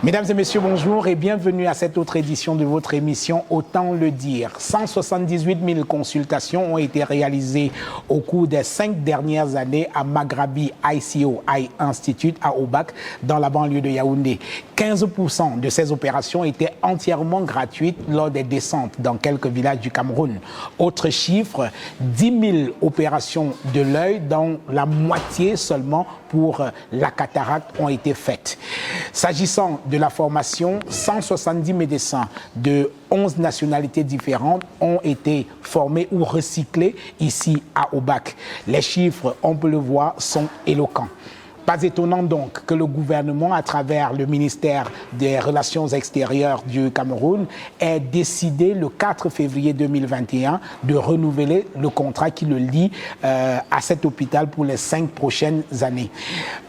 Mesdames et messieurs, bonjour et bienvenue à cette autre édition de votre émission Autant le dire. 178 000 consultations ont été réalisées au cours des 5 dernières années à Maghrabi ICO Eye Institute à Aubac, dans la banlieue de Yaoundé. 15% de ces opérations étaient entièrement gratuites lors des descentes dans quelques villages du Cameroun. Autre chiffre, 10 000 opérations de l'œil, dont la moitié seulement pour la cataracte ont été faites. S'agissant de la formation, 170 médecins de 11 nationalités différentes ont été formés ou recyclés ici à Aubac. Les chiffres, on peut le voir, sont éloquents. Pas étonnant donc que le gouvernement, à travers le ministère des Relations extérieures du Cameroun, ait décidé le 4 février 2021 de renouveler le contrat qui le lie à cet hôpital pour les 5 prochaines années.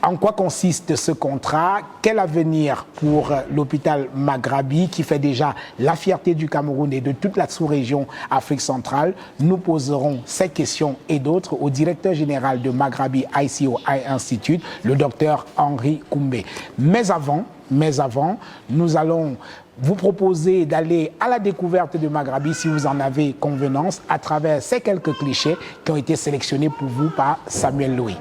En quoi consiste ce contrat? Quel avenir pour l'hôpital Maghrabi, qui fait déjà la fierté du Cameroun et de toute la sous-région Afrique centrale? Nous poserons ces questions et d'autres au directeur général de Maghrabi ICO Eye Institute, le docteur Henri Koumbé. Mais avant, nous allons vous proposer d'aller à la découverte de Maghrabi, si vous en avez convenance, à travers ces quelques clichés qui ont été sélectionnés pour vous par Samuel Louis.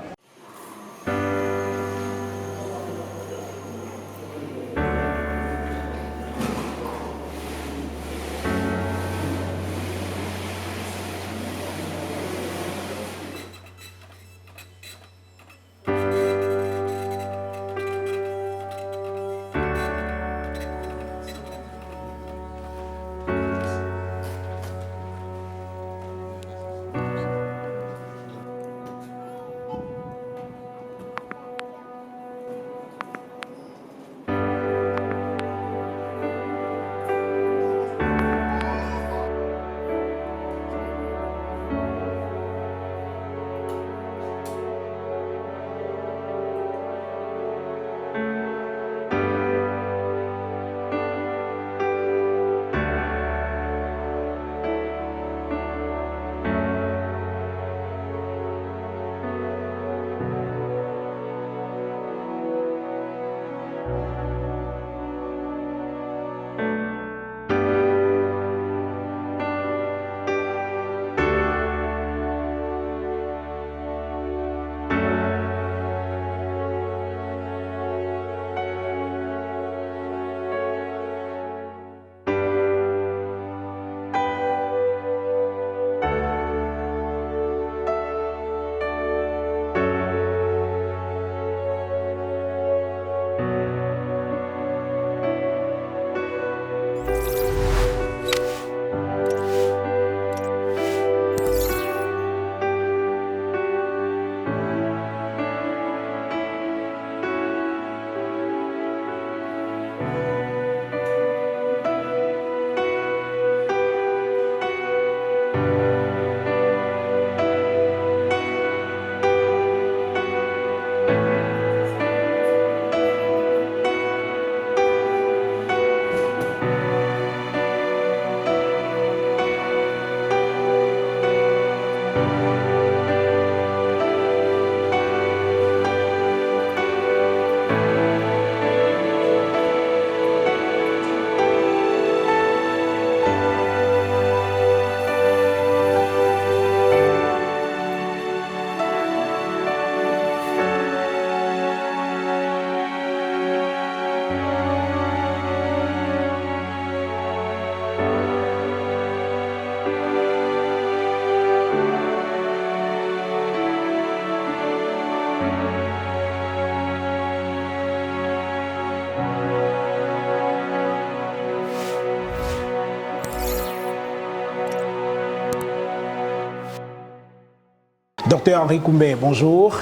Docteur Henri Koumbé, bonjour.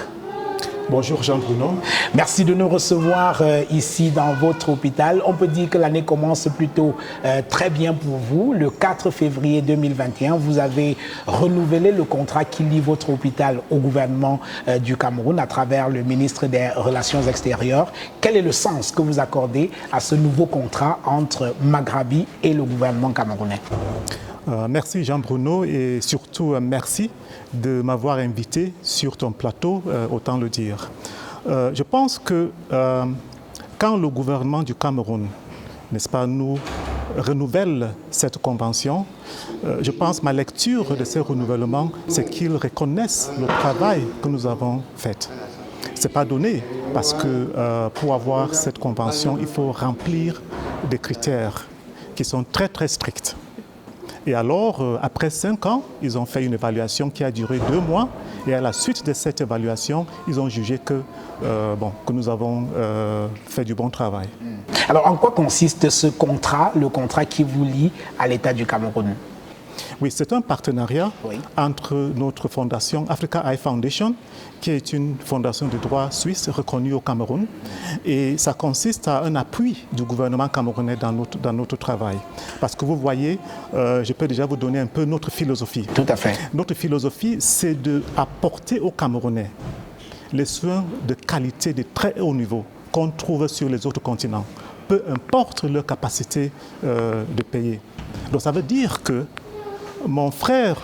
Bonjour Jean-Bruno. Merci de nous recevoir ici dans votre hôpital. On peut dire que l'année commence plutôt très bien pour vous. Le 4 février 2021, vous avez renouvelé le contrat qui lie votre hôpital au gouvernement du Cameroun à travers le ministre des Relations extérieures. Quel est le sens que vous accordez à ce nouveau contrat entre Maghrabi et le gouvernement camerounais? Merci Jean-Bruno et surtout merci de m'avoir invité sur ton plateau, autant le dire. Je pense que quand le gouvernement du Cameroun, n'est-ce pas, nous renouvelle cette convention, je pense ma lecture de ces renouvellements, c'est qu'ils reconnaissent le travail que nous avons fait. Ce n'est pas donné parce que pour avoir cette convention, il faut remplir des critères qui sont très très stricts. Et alors, après 5 ans, ils ont fait une évaluation qui a duré 2 mois. Et à la suite de cette évaluation, ils ont jugé que nous avons fait du bon travail. Alors, en quoi consiste ce contrat, le contrat qui vous lie à l'État du Cameroun? Oui, c'est un partenariat entre notre fondation Africa Eye Foundation, qui est une fondation de droit suisse reconnue au Cameroun. Et ça consiste à un appui du gouvernement camerounais dans notre travail. Parce que vous voyez, je peux déjà vous donner un peu notre philosophie. Tout à fait. Notre philosophie, c'est d'apporter aux Camerounais les soins de qualité de très haut niveau qu'on trouve sur les autres continents, peu importe leur capacité de payer. Donc ça veut dire que mon frère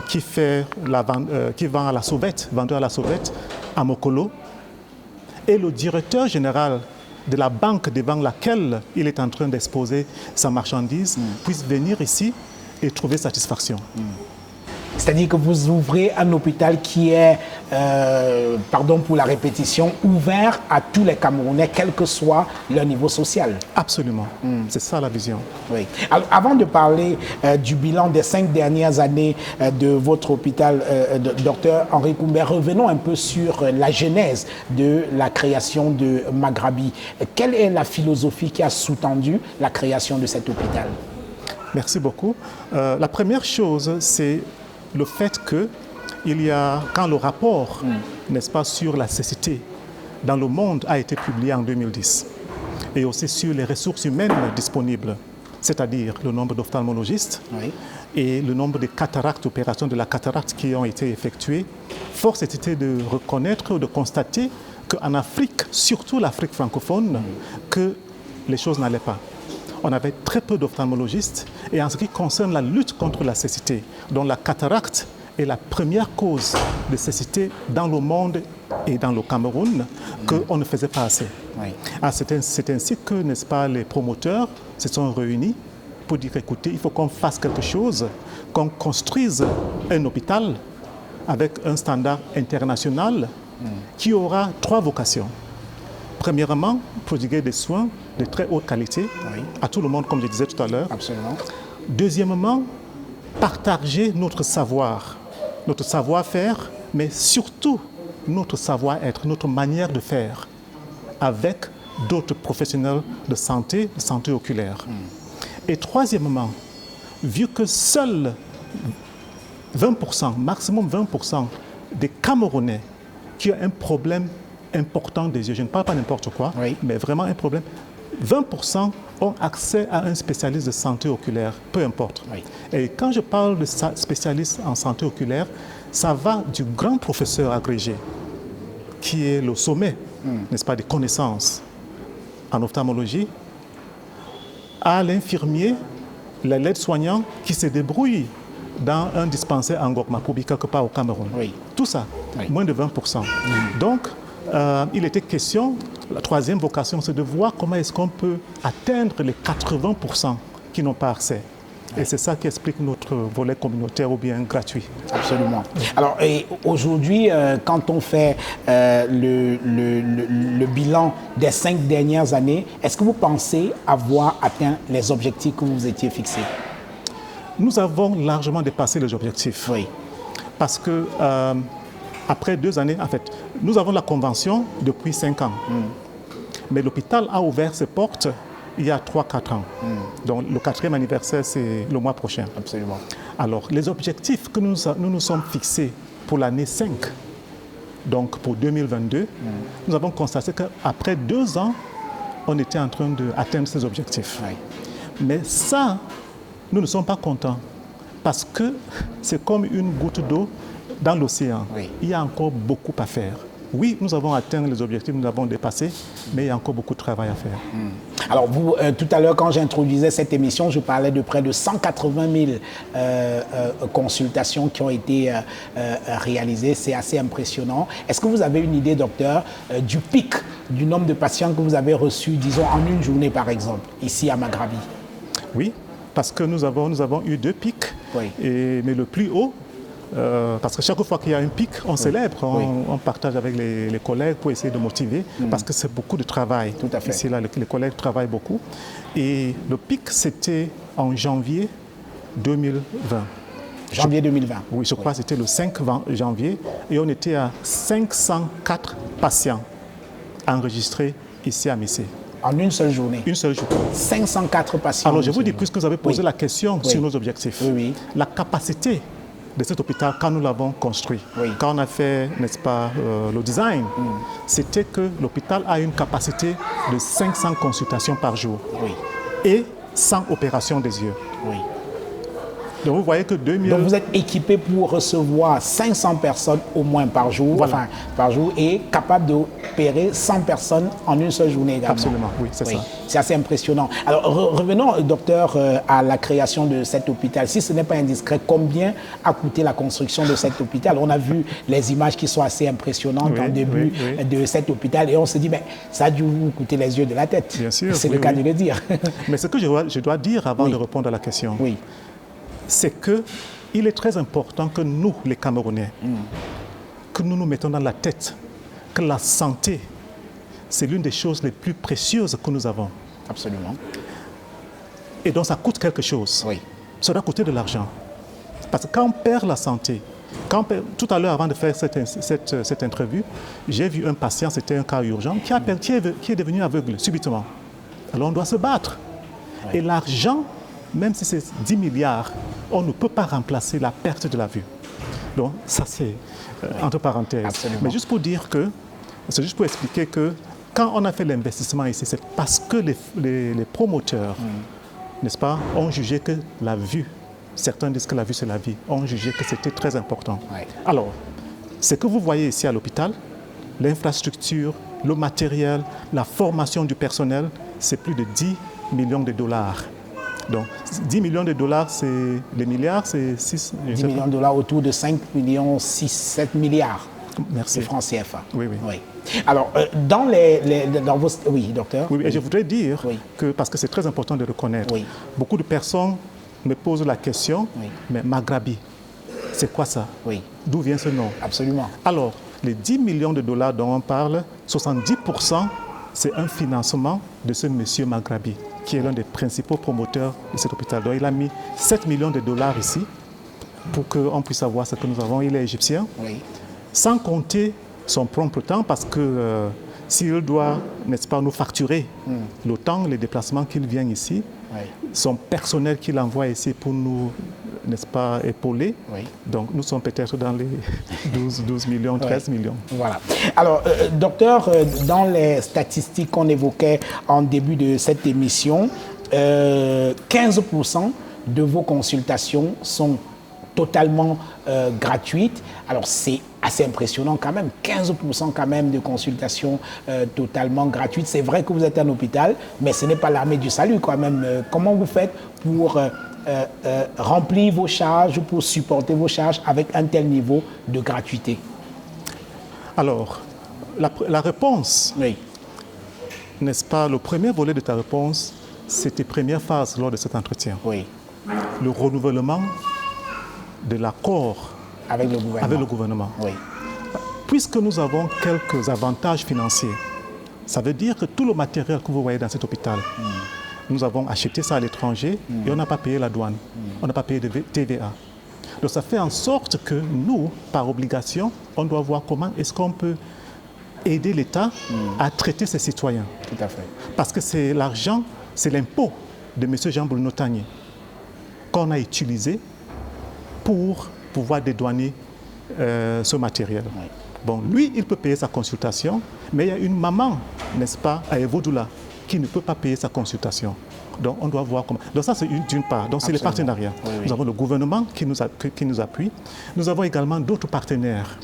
qui vend à la sauvette, vendeur à la sauvette, à Mokolo, est le directeur général de la banque devant laquelle il est en train d'exposer sa marchandise, puisse venir ici et trouver satisfaction. C'est-à-dire que vous ouvrez un hôpital qui est, pardon pour la répétition, ouvert à tous les Camerounais, quel que soit leur niveau social. Absolument, c'est ça la vision. Oui. Alors, avant de parler du bilan des 5 dernières années de votre hôpital, docteur Henri Koumbé, revenons un peu sur la genèse de la création de Maghrabi. Quelle est la philosophie qui a sous-tendu la création de cet hôpital? Merci beaucoup. La première chose, c'est le fait que quand le rapport, n'est-ce pas, sur la cécité dans le monde a été publié en 2010, et aussi sur les ressources humaines disponibles, c'est-à-dire le nombre d'ophtalmologistes et le nombre de cataractes, opérations de la cataracte qui ont été effectuées, force était de reconnaître, de constater qu'en Afrique, surtout l'Afrique francophone, que les choses n'allaient pas. On avait très peu d'ophtalmologistes, et en ce qui concerne la lutte contre la cécité, dont la cataracte est la première cause de cécité dans le monde et dans le Cameroun, qu'on ne faisait pas assez. C'est ainsi que, n'est-ce pas, les promoteurs se sont réunis pour dire, écoutez, il faut qu'on fasse quelque chose, qu'on construise un hôpital avec un standard international qui aura 3 vocations. Premièrement, prodiguer des soins de très haute qualité à tout le monde, comme je disais tout à l'heure. Absolument. Deuxièmement, partager notre savoir-faire, mais surtout notre savoir-être, notre manière de faire avec d'autres professionnels de santé oculaire. Et troisièmement, vu que seuls 20%, maximum 20% des Camerounais qui ont un problème important des yeux, je ne parle pas n'importe quoi, mais vraiment un problème, 20% ont accès à un spécialiste de santé oculaire, peu importe. Et quand je parle de spécialiste en santé oculaire, ça va du grand professeur agrégé, qui est le sommet, n'est-ce pas, des connaissances en ophtalmologie, à l'infirmier, l'aide-soignant qui se débrouille dans un dispensaire en Gokmakobi, quelque part au Cameroun. Tout ça, moins de 20%. Donc, il était question, la troisième vocation, c'est de voir comment est-ce qu'on peut atteindre les 80% qui n'ont pas accès. Et c'est ça qui explique notre volet communautaire ou bien gratuit. Absolument. Alors, aujourd'hui, quand on fait le bilan des 5 dernières années, est-ce que vous pensez avoir atteint les objectifs que vous vous étiez fixés? Nous avons largement dépassé les objectifs. Parce que après 2 années, en fait, nous avons la convention depuis 5 ans. Mais l'hôpital a ouvert ses portes il y a 3-4 ans. Donc le 4e anniversaire, c'est le mois prochain. Absolument. Alors, les objectifs que nous nous sommes fixés pour l'année 5, donc pour 2022, nous avons constaté qu'après 2 ans, on était en train d'atteindre ces objectifs. Mais ça, nous ne sommes pas contents parce que c'est comme une goutte d'eau dans l'océan. Il y a encore beaucoup à faire. oui, nous avons atteint les objectifs, nous l'avons dépassé, mais il y a encore beaucoup de travail à faire. Alors, vous, tout à l'heure, quand j'introduisais cette émission, je parlais de près de 180 000 consultations qui ont été réalisées. C'est assez impressionnant. Est-ce que vous avez une idée, docteur, du pic du nombre de patients que vous avez reçus, disons, en une journée, par exemple, ici à Maghrabi? Oui, parce que nous avons eu 2 pics, Oui. mais le plus haut, parce que chaque fois qu'il y a un pic, on célèbre, on partage avec les collègues pour essayer de motiver, parce que c'est beaucoup de travail. Tout à fait. Ici, là, les collègues travaillent beaucoup. Et le pic, c'était en janvier 2020. Janvier 2020. Oui, je crois que c'était le 5 janvier, et on était à 504 patients enregistrés ici à Missé. En une seule journée. Une seule journée. 504 patients. Alors, je vous dis, puisque vous avez posé la question sur nos objectifs, Oui. la capacité de cet hôpital, quand nous l'avons construit, quand on a fait, n'est-ce pas, le design, c'était que l'hôpital a une capacité de 500 consultations par jour et 100 opérations des yeux. Oui. Donc, vous voyez que 2000... Donc, vous êtes équipé pour recevoir 500 personnes au moins par jour, Voilà. par jour, et capable d'opérer 100 personnes en une seule journée également. Absolument, oui, c'est ça. C'est assez impressionnant. Alors, revenons, docteur, à la création de cet hôpital. Si ce n'est pas indiscret, combien a coûté la construction de cet hôpital? On a vu les images qui sont assez impressionnantes en début de cet hôpital, et on se dit, mais ça a dû vous coûter les yeux de la tête. Bien sûr. C'est le cas de le dire. Mais ce que je dois dire avant de répondre à la question, c'est qu'il est très important que nous, les Camerounais, que nous nous mettons dans la tête que la santé, c'est l'une des choses les plus précieuses que nous avons. Absolument. Et donc ça coûte quelque chose. Oui. Ça doit coûter de l'argent. Parce que quand on perd la santé, tout à l'heure, avant de faire cette entrevue, j'ai vu un patient, c'était un cas urgent, qui est devenu aveugle subitement. Alors on doit se battre. Et l'argent, même si c'est 10 milliards, on ne peut pas remplacer la perte de la vue. Donc ça c'est entre parenthèses. Absolument. Mais juste pour dire que, c'est juste pour expliquer que quand on a fait l'investissement ici, c'est parce que les promoteurs, n'est-ce pas, ont jugé que la vue, certains disent que la vue c'est la vie, ont jugé que c'était très important. Alors, ce que vous voyez ici à l'hôpital, l'infrastructure, le matériel, la formation du personnel, c'est plus de 10 millions de dollars. Donc, 10 millions de dollars, c'est des milliards, c'est 6... 10 millions de dollars, autour de 5 millions, 6, 7 milliards Merci. de francs CFA. Oui. Alors, dans vos... Oui, docteur. Oui, et je voudrais dire que, parce que c'est très important de reconnaître, beaucoup de personnes me posent la question, mais Maghrabi, c'est quoi ça? D'où vient ce nom? Absolument. Alors, les 10 millions de dollars dont on parle, 70%, c'est un financement de ce monsieur Maghrabi, qui est l'un des principaux promoteurs de cet hôpital. Donc, il a mis 7 millions de dollars ici pour qu'on puisse savoir ce que nous avons. Il est égyptien, sans compter son propre temps, parce que s'il doit, n'est-ce pas, nous facturer le temps, les déplacements qu'il vient ici, son personnel qu'il envoie ici pour nous, n'est-ce pas, épauler. Donc, nous sommes peut-être dans les 12 millions, 13 millions. Voilà. Alors, docteur, dans les statistiques qu'on évoquait en début de cette émission, 15% de vos consultations sont totalement gratuites. Alors, c'est assez impressionnant quand même, 15% quand même de consultations totalement gratuites. C'est vrai que vous êtes un hôpital, mais ce n'est pas l'armée du salut quand même. Comment vous faites pour remplir vos charges, pour supporter vos charges avec un tel niveau de gratuité? Alors, la réponse, n'est-ce pas, le premier volet de ta réponse, c'est tes premières phases lors de cet entretien. Le renouvellement de l'accord avec le gouvernement. Puisque nous avons quelques avantages financiers, ça veut dire que tout le matériel que vous voyez dans cet hôpital, nous avons acheté ça à l'étranger et on n'a pas payé la douane, on n'a pas payé de TVA. Donc ça fait en sorte que nous, par obligation, on doit voir comment est-ce qu'on peut aider l'État à traiter ses citoyens. Tout à fait. Parce que c'est l'argent, c'est l'impôt de M. Jean-Bruno Tagné qu'on a utilisé pour pouvoir dédouaner ce matériel. Bon, lui, il peut payer sa consultation, mais il y a une maman, n'est-ce pas, à Evodoula, qui ne peut pas payer sa consultation. Donc, on doit voir comment. Donc, ça, c'est d'une part. Donc, c'est les partenariats. Nous avons le gouvernement qui nous appuie. Nous avons également d'autres partenaires,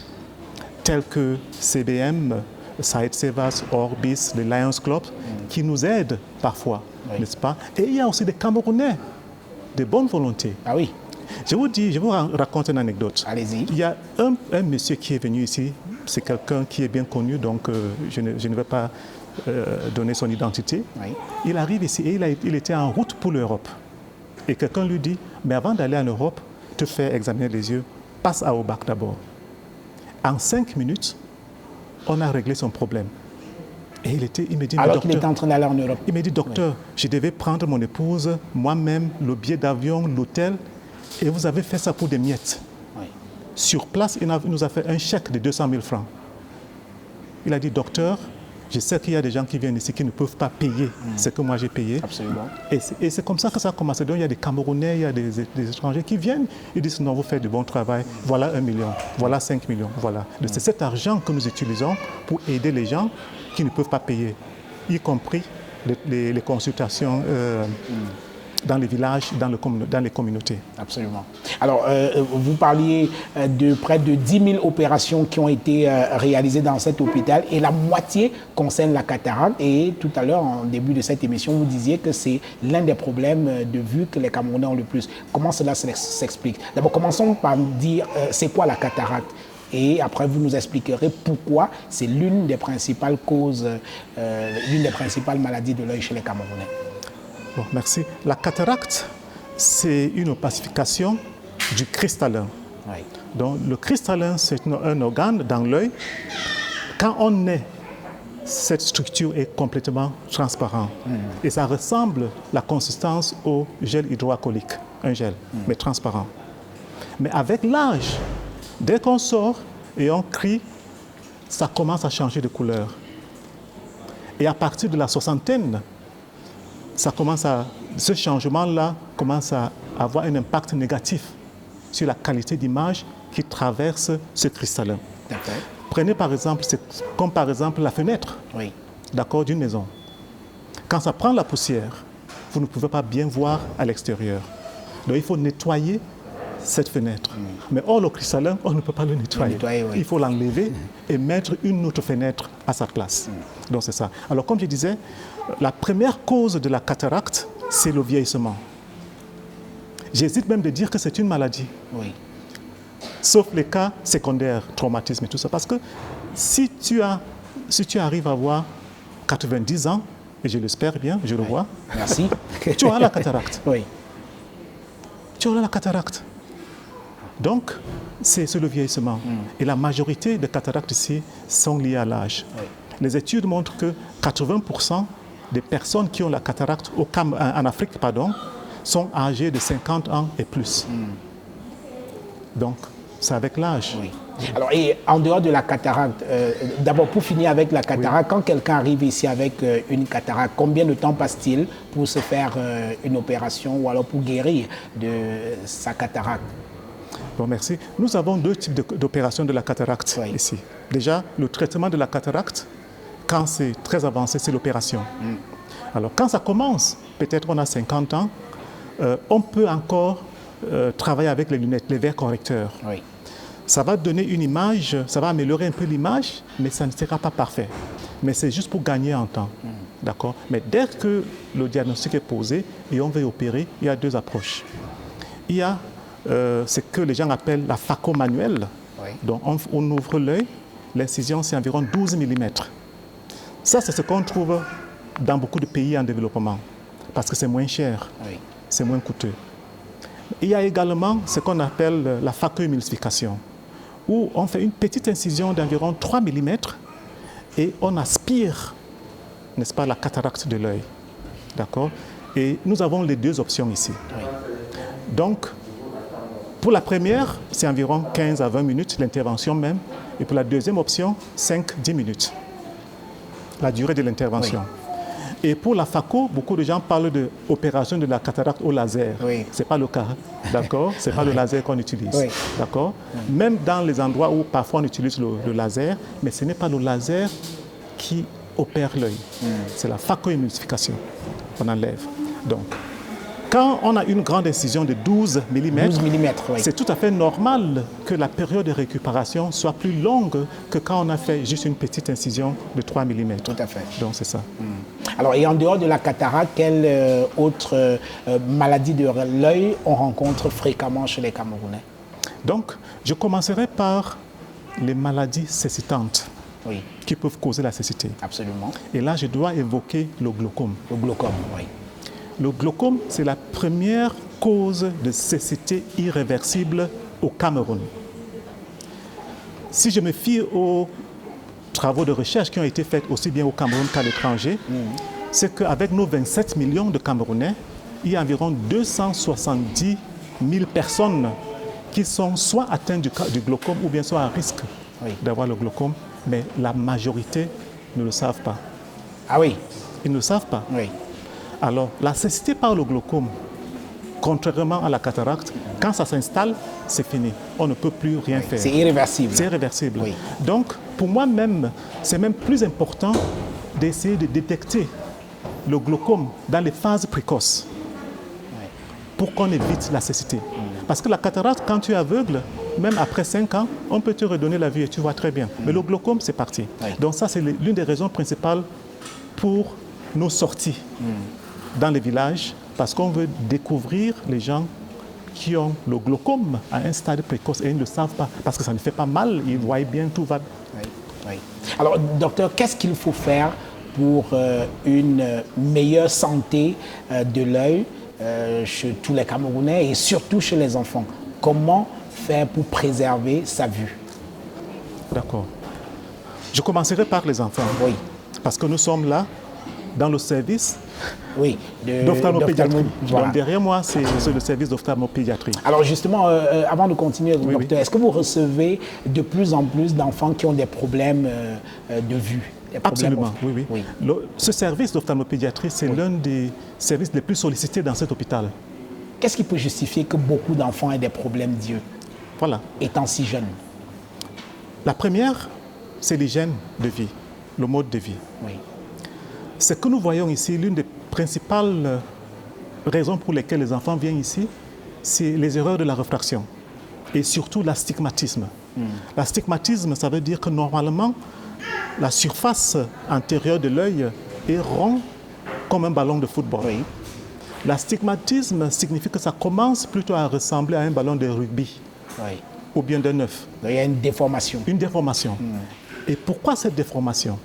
tels que CBM, Saïd Sevas, Orbis, le Lions Club, qui nous aident parfois, n'est-ce pas? Et il y a aussi des Camerounais de bonne volonté. Ah oui. Je vous raconte une anecdote. Allez-y. Il y a un monsieur qui est venu ici, c'est quelqu'un qui est bien connu, donc je ne vais pas donner son identité. Oui. Il arrive ici et il était en route pour l'Europe. Et quelqu'un lui dit, mais avant d'aller en Europe, te faire examiner les yeux, passe à Aubac d'abord. En 5 minutes, on a réglé son problème. Et il me dit, alors qu'il était en train d'aller en Europe. Il me dit, docteur, je devais prendre mon épouse, moi-même, le billet d'avion, l'hôtel, et vous avez fait ça pour des miettes. Oui. Sur place, il nous a fait un chèque de 200 000 francs. Il a dit, docteur, je sais qu'il y a des gens qui viennent ici qui ne peuvent pas payer ce que moi j'ai payé. Absolument. Et c'est comme ça que ça a commencé. Donc il y a des Camerounais, il y a des étrangers qui viennent, ils disent, non, vous faites du bon travail, voilà 1 million, voilà 5 millions, voilà. C'est cet argent que nous utilisons pour aider les gens qui ne peuvent pas payer, y compris les consultations dans les villages, dans les communautés. Absolument. Alors, vous parliez de près de 10 000 opérations qui ont été réalisées dans cet hôpital et la moitié concerne la cataracte. Et tout à l'heure, en début de cette émission, vous disiez que c'est l'un des problèmes de vue que les Camerounais ont le plus. Comment cela s'explique? D'abord, commençons par dire c'est quoi la cataracte? Et après, vous nous expliquerez pourquoi c'est l'une des principales causes, l'une des principales maladies de l'œil chez les Camerounais. Bon, merci. La cataracte, c'est une opacification du cristallin. Oui. Donc, le cristallin, c'est un organe dans l'œil. Quand on naît, cette structure est complètement transparente. Et ça ressemble la consistance au gel hydroalcoolique, un gel, mais transparent. Mais avec l'âge, dès qu'on sort et on crie, ça commence à changer de couleur. Et à partir de la soixantaine, ce changement-là commence à avoir un impact négatif sur la qualité d'image qui traverse ce cristallin. Prenez par exemple, comme par exemple la fenêtre d'une maison. Quand ça prend la poussière, vous ne pouvez pas bien voir à l'extérieur. Donc il faut nettoyer cette fenêtre. Mais or, le cristallin, on ne peut pas le nettoyer. Il faut l'enlever et mettre une autre fenêtre à sa place. Donc c'est ça. Alors comme je disais, la première cause de la cataracte, c'est le vieillissement. J'hésite même de dire que c'est une maladie. Oui. Sauf les cas secondaires, traumatisme et tout ça. Parce que si tu arrives à avoir 90 ans, et je l'espère bien, je le vois, merci, tu auras la cataracte. Oui. Tu auras la cataracte. Donc, c'est le vieillissement. Et la majorité des cataractes ici sont liées à l'âge. Oui. Les études montrent que 80% des personnes qui ont la cataracte en Afrique sont âgées de 50 ans et plus. Donc, c'est avec l'âge. Oui. Alors, et en dehors de la cataracte, d'abord pour finir avec la cataracte, quand quelqu'un arrive ici avec une cataracte, combien de temps passe-t-il pour se faire une opération ou alors pour guérir de sa cataracte? Bon, merci. Nous avons 2 types d'opérations de la cataracte ici. Déjà, le traitement de la cataracte, quand c'est très avancé, c'est l'opération. Alors, quand ça commence, peut-être on a 50 ans, on peut encore travailler avec les lunettes, les verres correcteurs. Oui. Ça va donner une image, ça va améliorer un peu l'image, mais ça ne sera pas parfait. Mais c'est juste pour gagner en temps. D'accord? Mais dès que le diagnostic est posé et on veut opérer, il y a 2 approches. Il y a ce que les gens appellent la phaco manuelle. Oui. Donc on ouvre l'œil, l'incision c'est environ 12 mm. Ça, c'est ce qu'on trouve dans beaucoup de pays en développement, parce que c'est moins cher, c'est moins coûteux. Il y a également ce qu'on appelle la phacoémulsification, où on fait une petite incision d'environ 3 mm et on aspire, n'est-ce pas, la cataracte de l'œil. D'accord? Et nous avons les 2 options ici. Oui. Donc, pour la première, c'est environ 15 à 20 minutes, l'intervention même. Et pour la deuxième option, 5-10 minutes, la durée de l'intervention. Oui. Et pour la phaco, beaucoup de gens parlent d'opération de la cataracte au laser. Oui. Ce n'est pas le cas, d'accord? Ce n'est pas le laser qu'on utilise, oui. D'accord? Même dans les endroits où parfois on utilise le laser, mais ce n'est pas le laser qui opère l'œil. C'est la phacoémulsification qu'on enlève. Donc, Quand on a une grande incision de 12 mm, 12 mm, oui. c'est tout à fait normal que la période de récupération soit plus longue que quand on a fait juste une petite incision de 3 mm. Tout à fait. Donc c'est ça. Alors, et en dehors de la cataracte, quelle autre maladie de l'œil on rencontre fréquemment chez les Camerounais? Donc, je commencerai par les maladies cécitantes Oui, qui peuvent causer la cécité. absolument. Et là, je dois évoquer le glaucome. Le glaucome, oui. Le glaucome, c'est la première cause de cécité irréversible au Cameroun. Si je me fie aux travaux de recherche qui ont été faits aussi bien au Cameroun qu'à l'étranger, c'est qu'avec nos 27 millions de Camerounais, il y a environ 270 000 personnes qui sont soit atteintes du glaucome ou bien soit à risque d'avoir le glaucome, mais la majorité ne le savent pas. Ah oui? Ils ne le savent pas. Oui. Alors, la cécité par le glaucome, contrairement à la cataracte, quand ça s'installe, c'est fini. On ne peut plus rien faire. C'est irréversible. C'est irréversible. Oui. Donc, pour moi-même, c'est même plus important d'essayer de détecter le glaucome dans les phases précoces pour qu'on évite la cécité. Parce que la cataracte, quand tu es aveugle, même après 5 ans, on peut te redonner la vue et tu vois très bien. Mais le glaucome, c'est parti. Oui. Donc ça, c'est l'une des raisons principales pour nos sorties dans les villages, parce qu'on veut découvrir les gens qui ont le glaucome à un stade précoce et ils ne le savent pas, parce que ça ne fait pas mal, ils voient bien, tout va. Oui, oui. Alors, docteur, qu'est-ce qu'il faut faire pour une meilleure santé de l'œil chez tous les Camerounais et surtout chez les enfants? Comment faire pour préserver sa vue? D'accord. Je commencerai par les enfants. Oui. Parce que nous sommes là, dans le service Oui, d'ophtalmopédiatrie. voilà. Donc derrière moi, c'est le service d'ophtalmopédiatrie. Alors justement, avant de continuer, Oui, docteur, est-ce que vous recevez de plus en plus d'enfants qui ont des problèmes de vue? Des problèmes Absolument, oui. Ce service d'ophtalmopédiatrie, c'est l'un des services les plus sollicités dans cet hôpital. Qu'est-ce qui peut justifier que beaucoup d'enfants aient des problèmes d'yeux, Voilà. étant si jeunes? La première, c'est l'hygiène de vie, le mode de vie. Oui. Ce que nous voyons ici, l'une des principales raisons pour lesquelles les enfants viennent ici, c'est les erreurs de la réfraction et surtout l'astigmatisme. L'astigmatisme, ça veut dire que normalement, la surface antérieure de l'œil est rond comme un ballon de football. Oui. L'astigmatisme signifie que ça commence plutôt à ressembler à un ballon de rugby Oui. ou bien d'un œuf. Il y a une déformation. Une déformation. Et pourquoi cette déformation?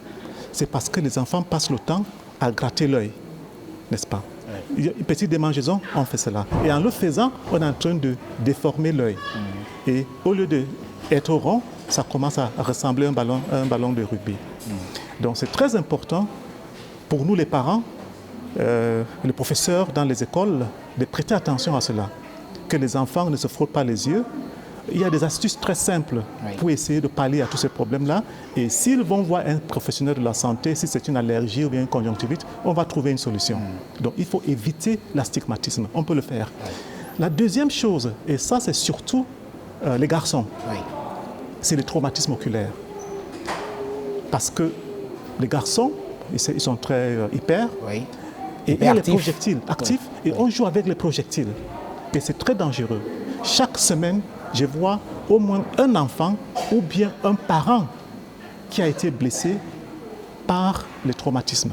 C'est parce que les enfants passent le temps à gratter l'œil, n'est-ce pas? Il y a une petite démangeaison, on fait cela. Et en le faisant, on est en train de déformer l'œil. Et au lieu d'être rond, ça commence à ressembler à un ballon de rugby. Donc c'est très important pour nous les parents, les professeurs dans les écoles, de prêter attention à cela. Que les enfants ne se frottent pas les yeux. Il y a des astuces très simples pour essayer de pallier à tous ces problèmes-là. Et s'ils vont voir un professionnel de la santé, si c'est une allergie ou bien une conjonctivite, on va trouver une solution. Donc il faut éviter l'astigmatisme. On peut le faire. La deuxième chose, et ça c'est surtout les garçons, c'est le traumatisme oculaire. Parce que les garçons, ils sont très hyper. Et il y a les projectiles actifs et on joue avec les projectiles. Et c'est très dangereux. Chaque semaine, je vois au moins un enfant ou bien un parent qui a été blessé par les traumatismes.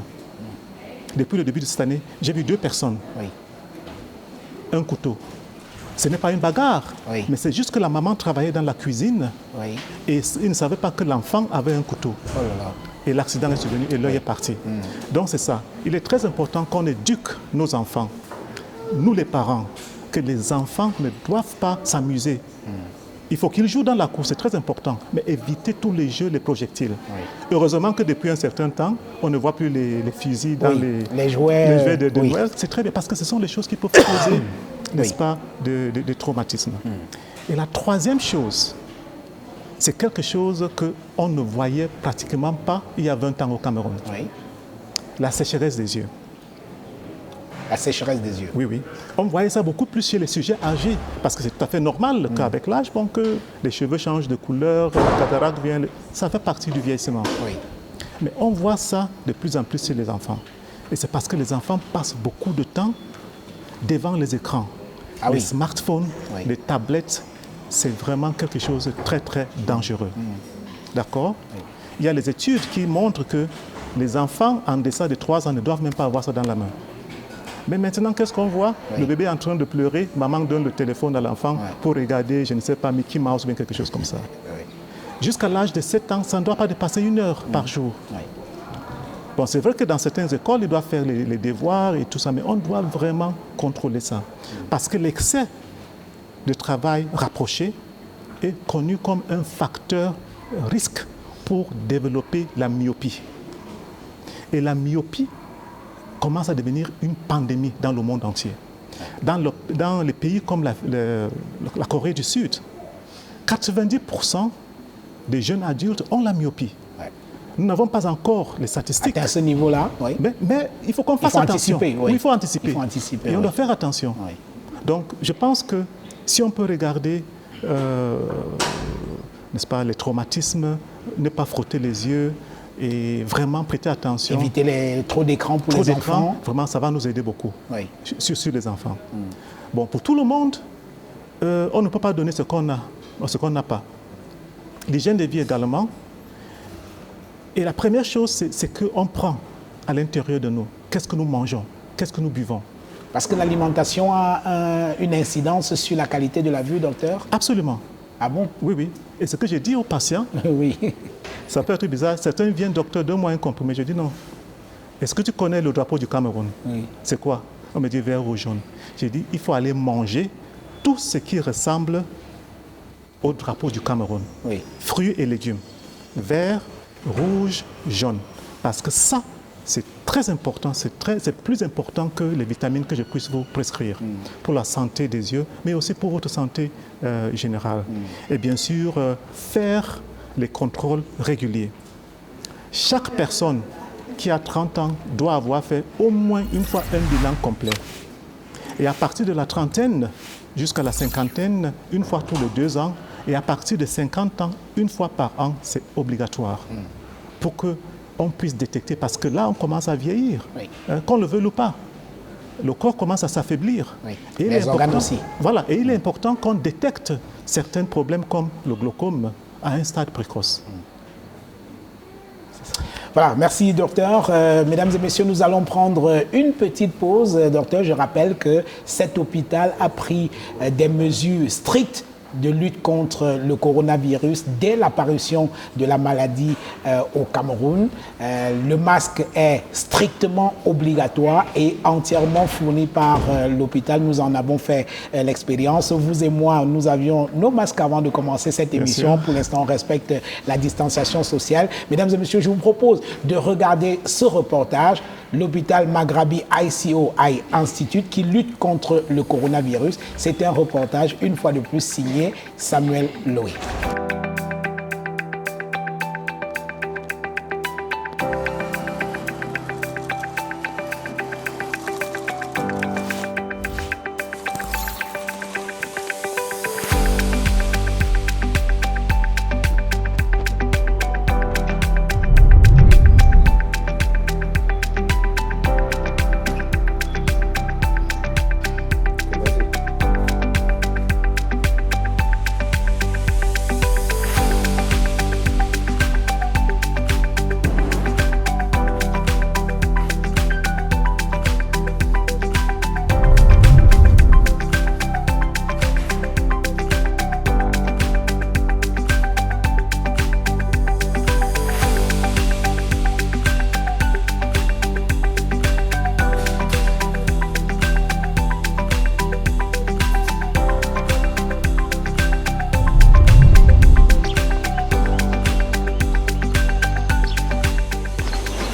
Depuis le début de cette année, j'ai vu 2 personnes. Un couteau. Ce n'est pas une bagarre, mais c'est juste que la maman travaillait dans la cuisine et il ne savait pas que l'enfant avait un couteau. Et l'accident est survenu et l'œil est parti. Donc c'est ça. Il est très important qu'on éduque nos enfants, nous les parents, que les enfants ne doivent pas s'amuser. Il faut qu'ils jouent dans la cour, c'est très important, mais éviter tous les jeux, les projectiles. Heureusement que depuis un certain temps, on ne voit plus les fusils dans les jouets de Noël. C'est très bien, parce que ce sont les choses qui peuvent causer, n'est-ce pas, de traumatisme. Et la troisième chose, c'est quelque chose qu'on ne voyait pratiquement pas il y a 20 ans au Cameroun. La sécheresse des yeux. La sécheresse des yeux. Oui. On voyait ça beaucoup plus chez les sujets âgés, parce que c'est tout à fait normal qu'avec l'âge, bon, que les cheveux changent de couleur, la cataracte vient, ça fait partie du vieillissement. Mais on voit ça de plus en plus chez les enfants. Et c'est parce que les enfants passent beaucoup de temps devant les écrans. Ah les oui. smartphones, Oui. les tablettes, c'est vraiment quelque chose de très, très dangereux. D'accord? Il y a les études qui montrent que les enfants en deçà de 3 ans ne doivent même pas avoir ça dans la main. Mais maintenant, qu'est-ce qu'on voit? Oui. Le bébé est en train de pleurer, maman donne le téléphone à l'enfant pour regarder, je ne sais pas, Mickey Mouse ou bien quelque chose comme ça. Oui. Jusqu'à l'âge de 7 ans, ça ne doit pas dépasser 1 heure par jour. Oui. Bon, c'est vrai que dans certaines écoles, ils doivent faire les devoirs et tout ça, mais on doit vraiment contrôler ça. Parce que l'excès de travail rapproché est connu comme un facteur risque pour développer la myopie. Et la myopie commence à devenir une pandémie dans le monde entier. Dans les pays comme la Corée du Sud, 90% des jeunes adultes ont la myopie. Ouais. Nous n'avons pas encore les statistiques. À ce niveau-là, oui. Mais il faut qu'on fasse attention. Anticiper, oui. Il faut anticiper. Il faut anticiper, Et on oui. doit faire attention. Oui. Donc, je pense que si on peut regarder, n'est-ce pas, les traumatismes, ne pas frotter les yeux et vraiment prêter attention. Éviter trop d'écran pour Trop les d'écran, enfants. vraiment, ça va nous aider beaucoup, Oui. sur les enfants. Bon, pour tout le monde, on ne peut pas donner ce qu'on a, ce qu'on n'a pas. L'hygiène de vie également. Et la première chose, c'est qu'on prend à l'intérieur de nous. Qu'est-ce que nous mangeons? Qu'est-ce que nous buvons? Parce que l'alimentation a une incidence sur la qualité de la vue, docteur. Absolument. Ah bon? Oui, oui. Et ce que j'ai dit aux patients, Oui. ça peut être bizarre. Certains viennent, docteur, donne-moi un comprimé. Je dis non. Est-ce que tu connais le drapeau du Cameroun? Oui. C'est quoi? On me dit vert ou jaune. J'ai dit, il faut aller manger tout ce qui ressemble au drapeau du Cameroun. Oui. Fruits et légumes. Vert, rouge, jaune. Parce que ça, c'est très important, c'est plus important que les vitamines que je puisse vous prescrire pour la santé des yeux, mais aussi pour votre santé générale. Et bien sûr, faire les contrôles réguliers. Chaque personne qui a 30 ans doit avoir fait au moins une fois un bilan complet. Et à partir de la trentaine jusqu'à la cinquantaine, une fois tous les 2 ans, et à partir de 50 ans, une fois par an, c'est obligatoire. Pour qu'on puisse détecter, parce que là, on commence à vieillir, Oui. Qu'on le veuille ou pas. Le corps commence à s'affaiblir. Oui. Et il Les est organes important- aussi. Voilà, et il est important qu'on détecte certains problèmes comme le glaucome à un stade précoce. Voilà, merci docteur. Mesdames et messieurs, nous allons prendre une petite pause. Docteur, je rappelle que cet hôpital a pris des mesures strictes de lutte contre le coronavirus dès l'apparition de la maladie au Cameroun. Le masque est strictement obligatoire et entièrement fourni par l'hôpital. Nous en avons fait l'expérience. Vous et moi, nous avions nos masques avant de commencer cette émission. sûr. Pour l'instant, on respecte la distanciation sociale. Mesdames et messieurs, je vous propose de regarder ce reportage, l'hôpital Maghrabi ICO Eye Institute qui lutte contre le coronavirus. C'est un reportage, une fois de plus, signé Samuel Loé.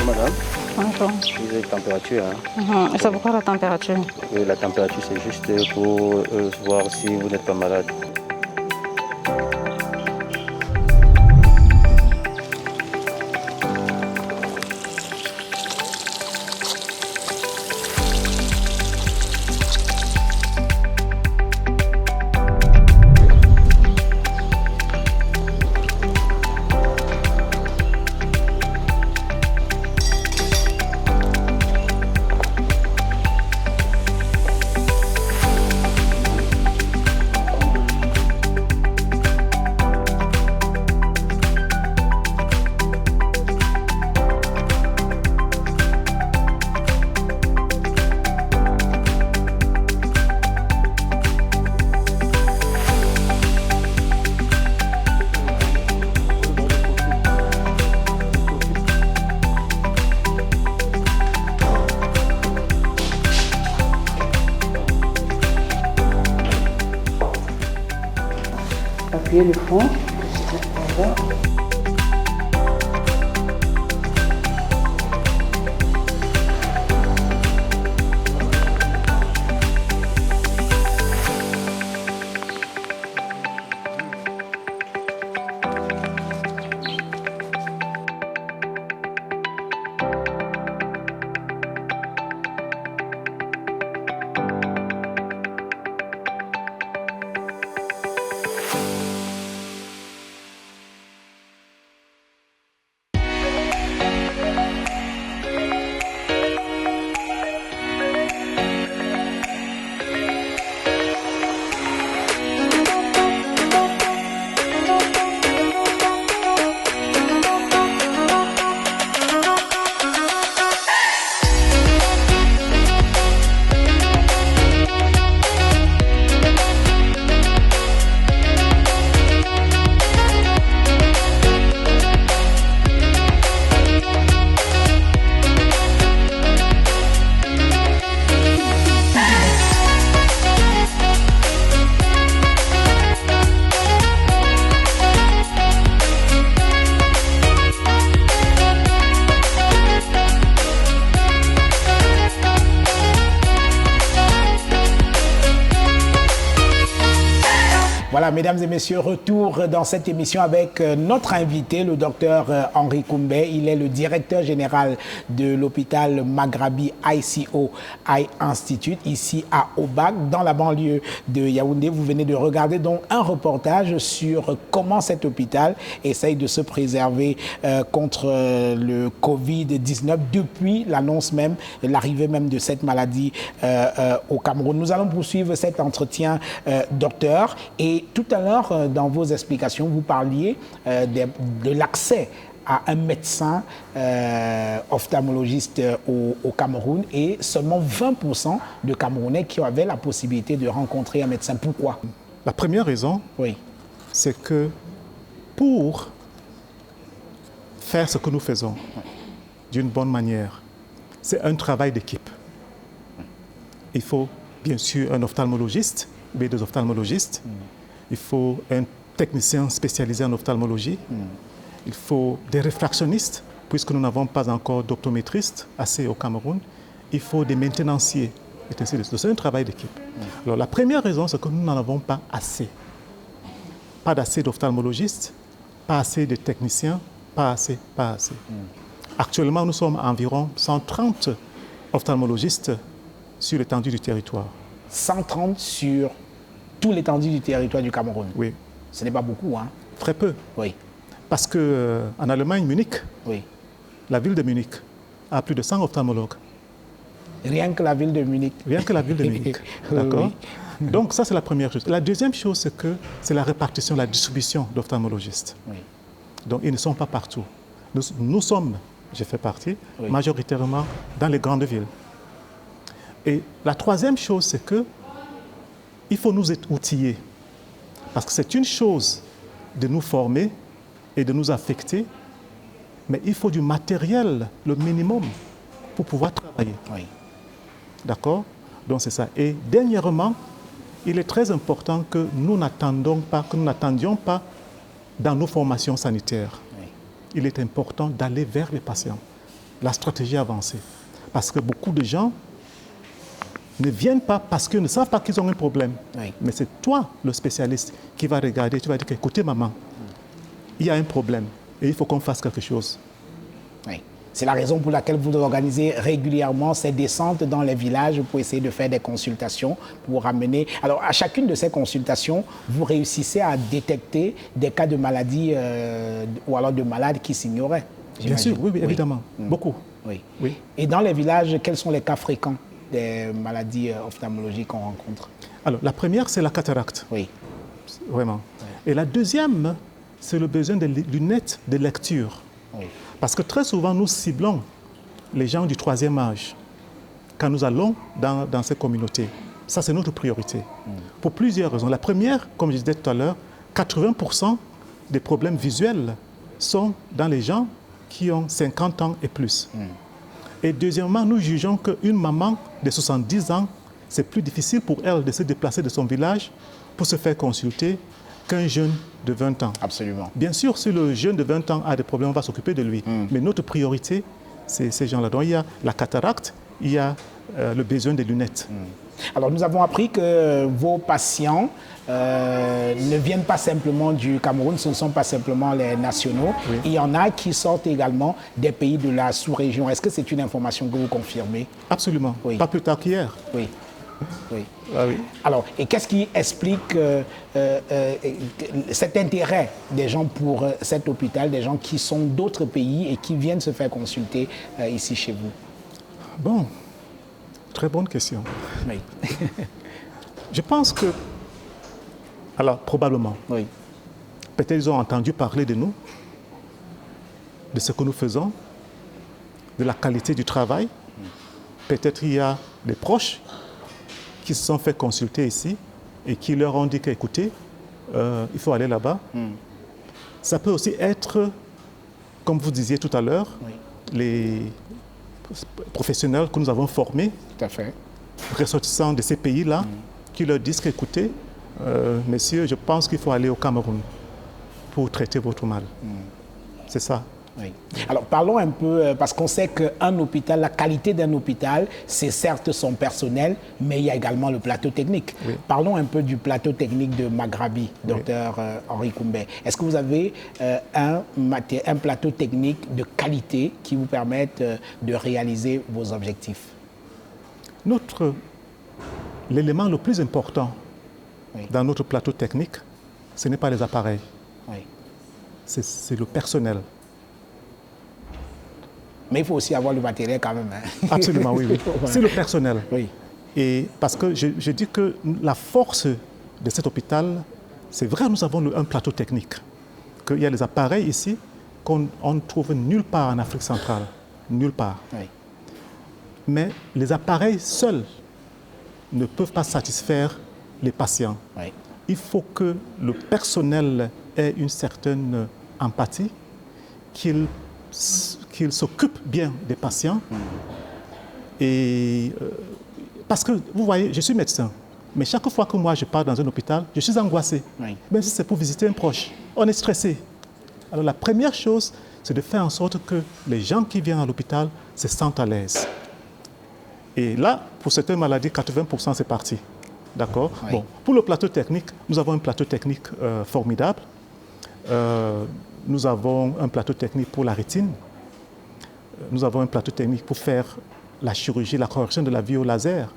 Madame, Bonjour. vous avez une température. Hein? Et c'est pourquoi la température? Oui, la température, c'est juste pour voir si vous n'êtes pas malade. appuyer le fond. Voilà. Voilà, mesdames et messieurs, retour dans cette émission avec notre invité, le docteur Henri Koumbé. Il est le directeur général de l'hôpital Maghrabi ICO Eye Institute, ici à Obak, dans la banlieue de Yaoundé. Vous venez de regarder donc un reportage sur comment cet hôpital essaye de se préserver contre le Covid-19 depuis l'annonce même, l'arrivée même de cette maladie au Cameroun. Nous allons poursuivre cet entretien, docteur, et tout à l'heure, dans vos explications, vous parliez de l'accès à un médecin ophtalmologiste au Cameroun et seulement 20% de Camerounais qui avaient la possibilité de rencontrer un médecin. Pourquoi? La première raison, oui, c'est que pour faire ce que nous faisons d'une bonne manière, c'est un travail d'équipe. Il faut bien sûr un ophtalmologiste, mais des ophtalmologistes. Il faut un technicien spécialisé en ophtalmologie. Il faut des réfractionnistes, puisque nous n'avons pas encore d'optométristes assez au Cameroun. Il faut des maintenanciers. C'est un travail d'équipe. Alors la première raison, c'est que nous n'en avons pas assez. Pas d'assez d'ophtalmologistes, pas assez de techniciens, pas assez. Actuellement, nous sommes environ 130 ophtalmologistes sur l'étendue du territoire. 130 sur tout l'étendue du territoire du Cameroun. Oui. Ce n'est pas beaucoup, hein? Très peu. Oui. Parce qu'en Allemagne, Munich, Oui. la ville de Munich a plus de 100 ophtalmologues. Rien que la ville de Munich. Rien que la ville de Munich. D'accord? Oui. Donc ça, c'est la première chose. La deuxième chose, c'est que c'est la répartition, la distribution d'ophtalmologistes. Oui. Donc ils ne sont pas partout. Nous sommes, j'ai fait partie, Oui. majoritairement dans les grandes villes. Et la troisième chose, c'est que il faut nous outiller. Parce que c'est une chose de nous former et de nous affecter, mais il faut du matériel, le minimum, pour pouvoir travailler. Oui. D'accord? Donc c'est ça. Et dernièrement, il est très important que nous n'attendions pas dans nos formations sanitaires. Oui. Il est important d'aller vers les patients. La stratégie avancée. Parce que beaucoup de gens ne viennent pas parce qu'ils ne savent pas qu'ils ont un problème. Oui. Mais c'est toi, le spécialiste, qui va regarder, tu vas dire, écoutez maman, il y a un problème et il faut qu'on fasse quelque chose. Oui. C'est la raison pour laquelle vous organisez régulièrement ces descentes dans les villages pour essayer de faire des consultations, pour ramener... Alors, à chacune de ces consultations, vous réussissez à détecter des cas de maladie ou alors de malades qui s'ignoraient. Bien sûr, oui, évidemment. Beaucoup. Oui. Oui. Et dans les villages, quels sont les cas fréquents des maladies ophtalmologiques qu'on rencontre? Alors, la première, c'est la cataracte. Oui. Vraiment. Et la deuxième, c'est le besoin de lunettes de lecture. Oui. Parce que très souvent, nous ciblons les gens du troisième âge quand nous allons dans ces communautés. Ça, c'est notre priorité. Pour plusieurs raisons. La première, comme je disais tout à l'heure, 80% des problèmes visuels sont dans les gens qui ont 50 ans et plus. Et deuxièmement, nous jugeons qu'une maman de 70 ans, c'est plus difficile pour elle de se déplacer de son village pour se faire consulter qu'un jeune de 20 ans. Absolument. Bien sûr, si le jeune de 20 ans a des problèmes, on va s'occuper de lui. Mais notre priorité, c'est ces gens-là. Donc il y a la cataracte, il y a le besoin des lunettes. Alors, nous avons appris que vos patients ne viennent pas simplement du Cameroun, ce ne sont pas simplement les nationaux. Oui. Il y en a qui sortent également des pays de la sous-région. Est-ce que c'est une information que vous confirmez? Absolument. Oui. Pas plus tard qu'hier. Oui. Oui. Ah oui. Alors, et qu'est-ce qui explique cet intérêt des gens pour cet hôpital, des gens qui sont d'autres pays et qui viennent se faire consulter ici chez vous? Bon, très bonne question. Oui. Je pense que, alors probablement, Oui. peut-être ils ont entendu parler de nous, de ce que nous faisons, de la qualité du travail. Peut-être il y a des proches qui se sont fait consulter ici et qui leur ont dit qu'écoutez, il faut aller là-bas. Ça peut aussi être, comme vous disiez tout à l'heure, Oui. les professionnels que nous avons formés, Tout à fait. ressortissants de ces pays-là, qui leur disent qu'écoutez, messieurs, je pense qu'il faut aller au Cameroun pour traiter votre mal. C'est ça. Oui. Alors parlons un peu, parce qu'on sait qu'un hôpital, la qualité d'un hôpital, c'est certes son personnel, mais il y a également le plateau technique. Oui. Parlons un peu du plateau technique de Maghrabi, docteur Henri Koumbé. Est-ce que vous avez un plateau technique de qualité qui vous permette de réaliser vos objectifs? L'élément le plus important Oui. dans notre plateau technique, ce n'est pas les appareils, Oui. c'est le personnel. Mais il faut aussi avoir le matériel quand même. Hein? Absolument, oui, oui. Voilà. C'est le personnel. Oui. Et parce que je dis que la force de cet hôpital, c'est vrai, nous avons un plateau technique. Qu'il y a des appareils ici qu'on ne trouve nulle part en Afrique centrale. Nulle part. Oui. Mais les appareils seuls ne peuvent pas satisfaire les patients. Oui. Il faut que le personnel ait une certaine empathie, qu'il s'occupe bien des patients. Et parce que, vous voyez, je suis médecin, mais chaque fois que moi je pars dans un hôpital, je suis angoissé. Oui. Même si c'est pour visiter un proche, on est stressé. Alors la première chose, c'est de faire en sorte que les gens qui viennent à l'hôpital se sentent à l'aise. Et là, pour certaines maladies, 80% c'est parti. D'accord? Oui. Bon, pour le plateau technique, nous avons un plateau technique formidable. Nous avons un plateau technique pour la rétine. Nous avons un plateau technique pour faire la chirurgie, la correction de la vue au laser.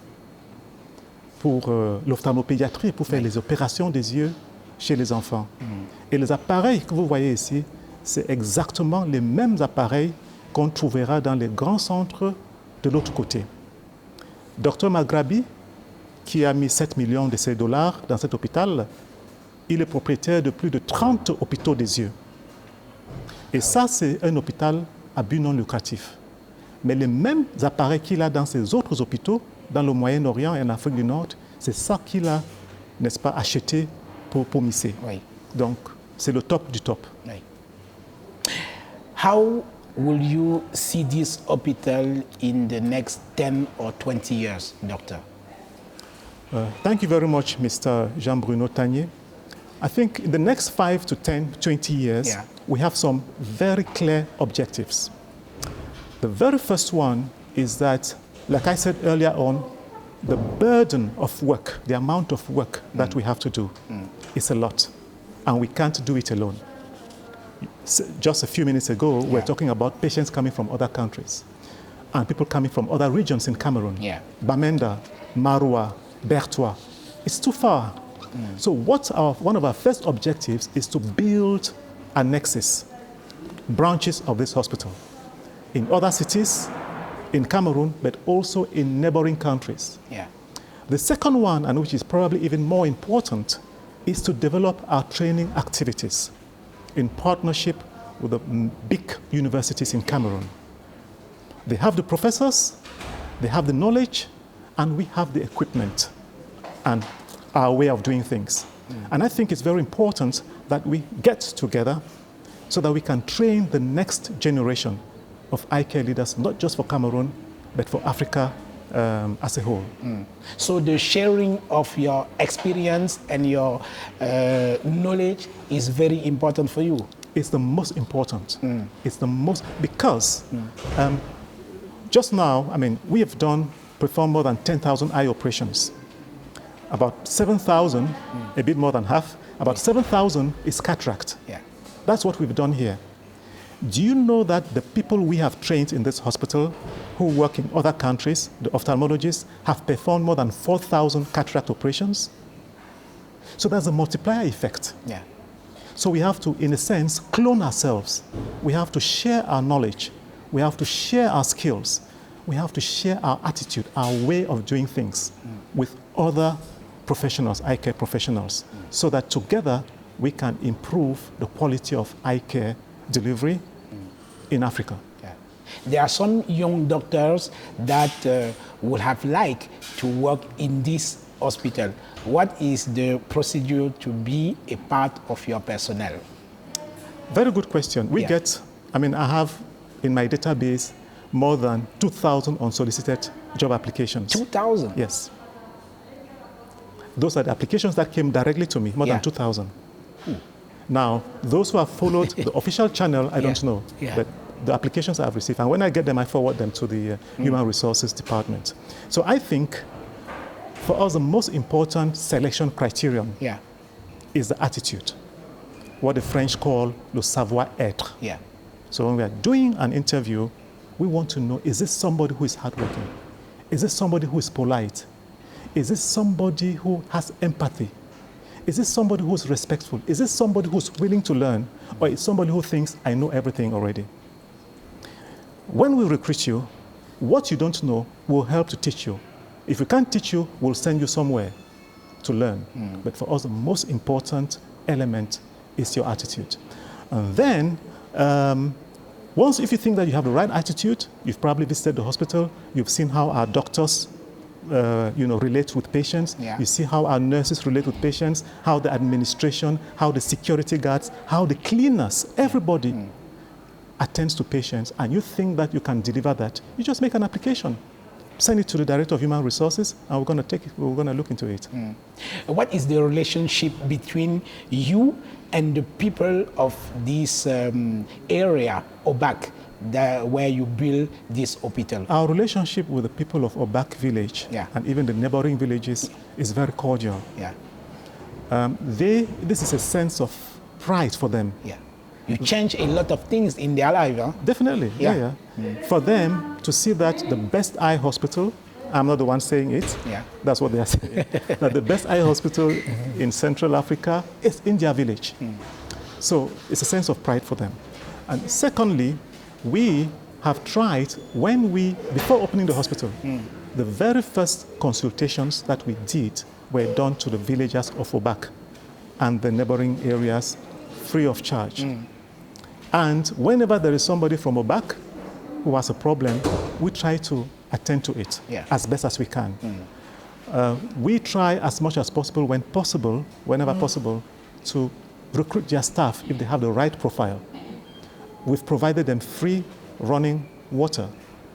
Pour l'ophtalmopédiatrie, pour faire les opérations des yeux chez les enfants. Et les appareils que vous voyez ici, c'est exactement les mêmes appareils qu'on trouvera dans les grands centres de l'autre côté. Dr Maghrabi, qui a mis 7 millions de ses dollars dans cet hôpital, il est propriétaire de plus de 30 hôpitaux des yeux. Et ça, c'est un hôpital à but non lucratif. Mais les mêmes appareils qu'il a dans ses autres hôpitaux, dans le Moyen-Orient et en Afrique du Nord, c'est ça qu'il a, n'est-ce pas, acheté pour misser. Oui. Donc, c'est le top du top. Oui. How will you see this hospital in the next 10 or 20 years, doctor? Thank you very much, Mr. Jean-Bruno Tanier. I think in the next 5 to 10, 20 years, Yeah. we have some very clear objectives. The very first one is that, like I said earlier on, the burden of work, the amount of work that we have to do is a lot, and we can't do it alone. Just a few minutes ago, we were talking about patients coming from other countries and people coming from other regions in Cameroon. Yeah. Bamenda, Marua, Bertois. It's too far. So one of our first objectives is to build annexes, branches of this hospital in other cities, in Cameroon, but also in neighboring countries. Yeah. The second one, and which is probably even more important, is to develop our training activities in partnership with the big universities in Cameroon. They have the professors, they have the knowledge, and we have the equipment and our way of doing things. And I think it's very important that we get together so that we can train the next generation of eye care leaders, not just for Cameroon, but for Africa as a whole. So the sharing of your experience and your knowledge is very important for you. It's the most important. It's the most, because just now, I mean, we have performed more than 10,000 eye operations. About 7,000, a bit more than half, about 7,000 is cataract. Yeah. That's what we've done here. Do you know that the people we have trained in this hospital who work in other countries, the ophthalmologists, have performed more than 4,000 cataract operations? So there's a multiplier effect. Yeah. So we have to, in a sense, clone ourselves. We have to share our knowledge. We have to share our skills. We have to share our attitude, our way of doing things with other professionals, eye care professionals, so that together we can improve the quality of eye care delivery in Africa. Yeah. There are some young doctors that would have liked to work in this hospital. What is the procedure to be a part of your personnel? Very good question. We get, I mean, I have in my database more than 2,000 unsolicited job applications. 2,000? Yes. Those are the applications that came directly to me, more than 2,000. Now, those who have followed the official channel, I don't know, but the applications I've received, and when I get them, I forward them to the Human Resources Department. So I think for us, the most important selection criterion is the attitude, what the French call le savoir-être. Yeah. So when we are doing an interview, we want to know, is this somebody who is hardworking? Is this somebody who is polite? Is this somebody who has empathy? Is this somebody who is respectful? Is this somebody who is willing to learn? Or is somebody who thinks, I know everything already? When we recruit you, what you don't know will help to teach you. If we can't teach you, we'll send you somewhere to learn. But for us, the most important element is your attitude. And then, once if you think that you have the right attitude, you've probably visited the hospital, you've seen how our doctors relate with patients. You see how our nurses relate with patients, how the administration, how the security guards, how the cleaners, everybody attends to patients, and you think that you can deliver that, you just make an application. Send it to the Director of Human Resources, and we're going to look into it. What is the relationship between you and the people of this area, Obak, where you build this hospital? Our relationship with the people of Obak village and even the neighboring villages is very cordial. This is a sense of pride for them. You change a lot of things in their life, huh? Definitely, For them to see that the best eye hospital, I'm not the one saying it, that's what they are saying, that the best eye hospital in Central Africa is in their village. So it's a sense of pride for them. And secondly, we have tried, before opening the hospital, the very first consultations that we did were done to the villagers of Obak and the neighboring areas free of charge. And whenever there is somebody from Obak who has a problem, we try to attend to it as best as we can. We try as much as possible, whenever possible, to recruit their staff if they have the right profile. We've provided them free running water.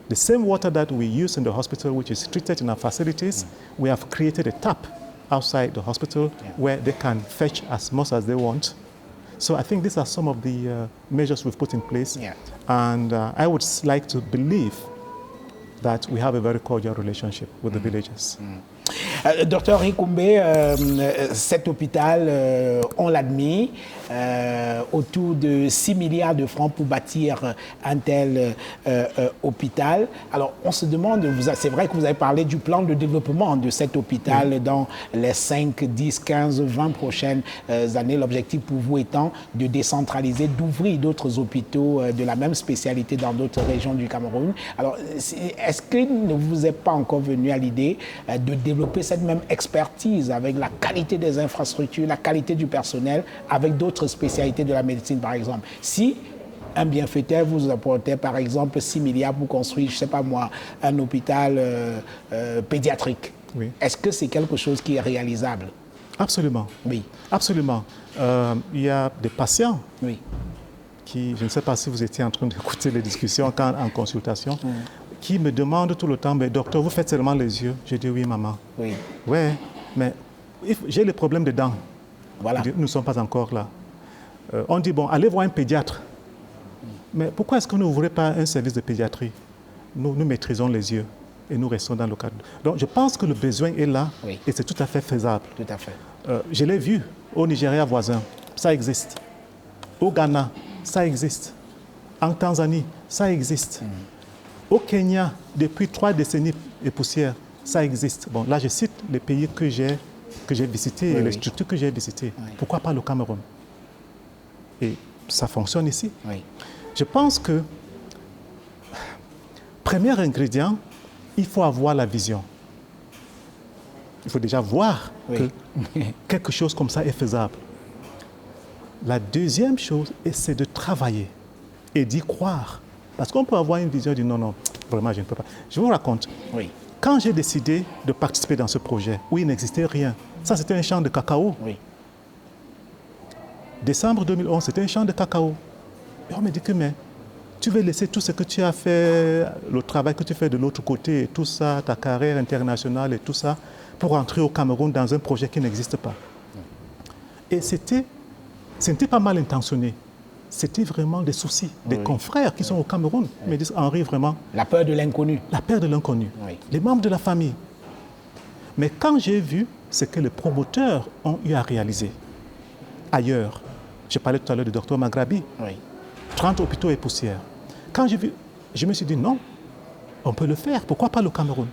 The same water that we use in the hospital, which is treated in our facilities, we have created a tap outside the hospital where they can fetch as much as they want. So I think these are some of the measures we've put in place. And I would like to believe that we have a very cordial relationship with the villagers. Docteur Nkoumbe, cet hôpital, on l'admet, autour de 6 milliards de francs pour bâtir un tel hôpital. Alors, on se demande, c'est vrai que vous avez parlé du plan de développement de cet hôpital dans les 5, 10, 15, 20 prochaines années. L'objectif pour vous étant de décentraliser, d'ouvrir d'autres hôpitaux de la même spécialité dans d'autres régions du Cameroun. Alors, est-ce qu'il ne vous est pas encore venu à l'idée de développer cette même expertise avec la qualité des infrastructures, la qualité du personnel, avec d'autres spécialités de la médecine, par exemple? Si un bienfaiteur vous apportait, par exemple, 6 milliards pour construire, je ne sais pas moi, un hôpital pédiatrique, est-ce que c'est quelque chose qui est réalisable? Absolument. Oui. Absolument. Il y a des patients qui, je ne sais pas si vous étiez en train d'écouter les discussions en consultation, qui me demande tout le temps, mais docteur, vous faites seulement les yeux? Je dis oui, maman. Oui. Ouais, mais j'ai les problèmes de dents. Voilà. Nous ne sommes pas encore là. On dit, bon, allez voir un pédiatre. Mais pourquoi est-ce que vous n'ouvrez pas un service de pédiatrie? Nous maîtrisons les yeux et nous restons dans le cadre. Donc je pense que le besoin est là et c'est tout à fait faisable. Tout à fait. Je l'ai vu au Nigeria voisin, ça existe. Au Ghana, ça existe. En Tanzanie, ça existe. Au Kenya, depuis 3 décennies et poussière, ça existe. Bon, là, je cite les pays que j'ai visités et les structures que j'ai visitées. Pourquoi pas le Cameroun? Et ça fonctionne ici. Oui. Je pense que, premier ingrédient, il faut avoir la vision. Il faut déjà voir que quelque chose comme ça est faisable. La deuxième chose, c'est de travailler et d'y croire. Parce qu'on peut avoir une vision et dire non, non, vraiment, je ne peux pas. Je vous raconte. Oui. Quand j'ai décidé de participer dans ce projet, où il n'existait rien, ça c'était un champ de cacao. Oui. Décembre 2011, c'était un champ de cacao. Et on me dit que, mais tu veux laisser tout ce que tu as fait, le travail que tu fais de l'autre côté, et tout ça, ta carrière internationale et tout ça, pour entrer au Cameroun dans un projet qui n'existe pas. Et ce n'était pas mal intentionné. C'était vraiment des soucis. Des confrères qui sont au Cameroun me disent, Henri, vraiment... La peur de l'inconnu. La peur de l'inconnu. Oui. Les membres de la famille. Mais quand j'ai vu ce que les promoteurs ont eu à réaliser ailleurs, je parlais tout à l'heure du docteur Maghrabi, 30 hôpitaux et poussières. Quand j'ai vu, je me suis dit, non, on peut le faire. Pourquoi pas le Cameroun?